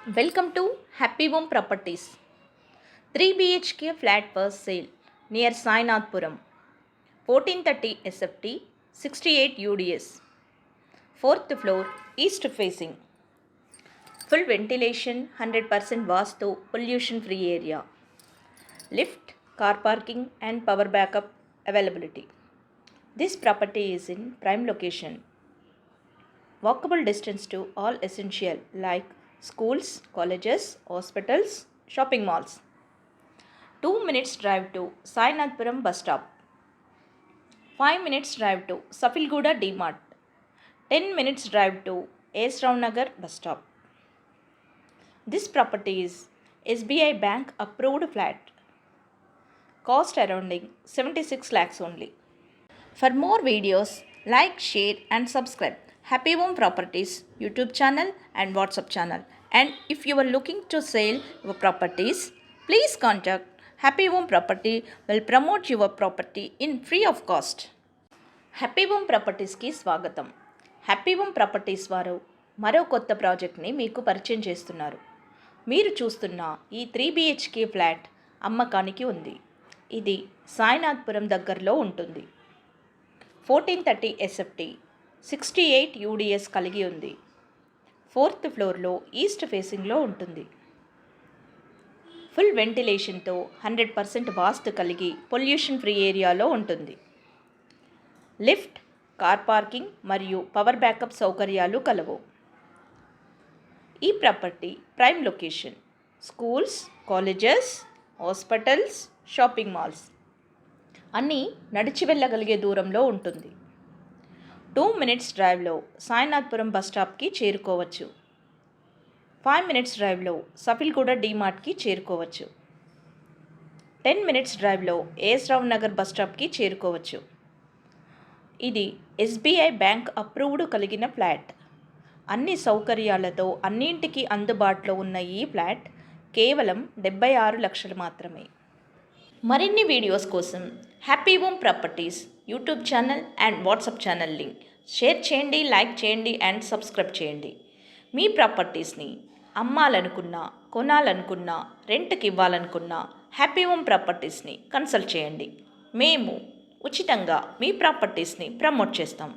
Welcome to Happy Home Properties. 3 BHK flat for sale near Sainathpuram. 1430 SFT, 68 UDS. 4th floor, east facing. Full ventilation, 100% vastu, pollution free area. Lift, car parking and power backup availability. This property is in prime location. Walkable distance to all essential like schools, colleges, hospitals, shopping malls. 2 minutes drive to Sainathpuram bus stop. 5 minutes drive to Safilguda D-Mart. 10 minutes drive to S. Rao Nagar bus stop. This property is SBI Bank approved flat. Cost surrounding 76 lakhs only. For more videos, like, share and subscribe Happy Home Properties YouTube channel and WhatsApp channel. And if you are looking to sell your properties, please contact Happy Home Property will promote your property in free of cost. Happy home ప్రాపర్టీస్కి స్వాగతం. Happy home properties వారు మరో కొత్త ప్రాజెక్ట్ని మీకు పరిచయం చేస్తున్నారు. మీరు చూస్తున్న ఈ 3 BHK ఫ్లాట్ అమ్మకానికి ఉంది. ఇది సాయినాథ్పురం దగ్గరలో ఉంటుంది. 1430 SFT, 68 UDS కలిగి ఉంది. 4th ఫ్లోర్లో ఈస్ట్ ఫేసింగ్లో ఉంటుంది. ఫుల్ వెంటిలేషన్తో 100% వాస్తు కలిగి పొల్యూషన్ ఫ్రీ ఏరియాలో ఉంటుంది. లిఫ్ట్, కార్ పార్కింగ్ మరియు పవర్ బ్యాకప్ సౌకర్యాలు కలవు. ఈ property prime location. Schools, colleges, hospitals, shopping malls అన్నీ నడిచి వెళ్ళగలిగే దూరంలో ఉంటుంది. 2 minutes డ్రైవ్లో సాయినాథ్పురం బస్ స్టాప్కి చేరుకోవచ్చు. 5 minutes డ్రైవ్లో సఫిల్గూడ డీమార్ట్కి చేరుకోవచ్చు. 10 minutes డ్రైవ్లో ఏఎస్ రావు నగర్ బస్ స్టాప్కి చేరుకోవచ్చు. ఇది SBI బ్యాంక్ అప్రూవ్డ్ కలిగిన ఫ్లాట్. అన్ని సౌకర్యాలతో అన్నింటికి అందుబాటులో ఉన్న ఈ ఫ్లాట్ కేవలం 76 లక్షలు మాత్రమే. మరిన్ని వీడియోస్ కోసం happy home properties YouTube channel and WhatsApp channel link share చేయండి, లైక్ చేయండి అండ్ సబ్స్క్రైబ్ చేయండి. మీ ప్రాపర్టీస్ని అమ్మాలనుకున్నా, కొనాలనుకున్నా, రెంట్కి ఇవ్వాలనుకున్నా హ్యాపీ హోమ్ ప్రాపర్టీస్ని కన్సల్ట్ చేయండి. మేము ఉచితంగా మీ ప్రాపర్టీస్ని ప్రమోట్ చేస్తాం.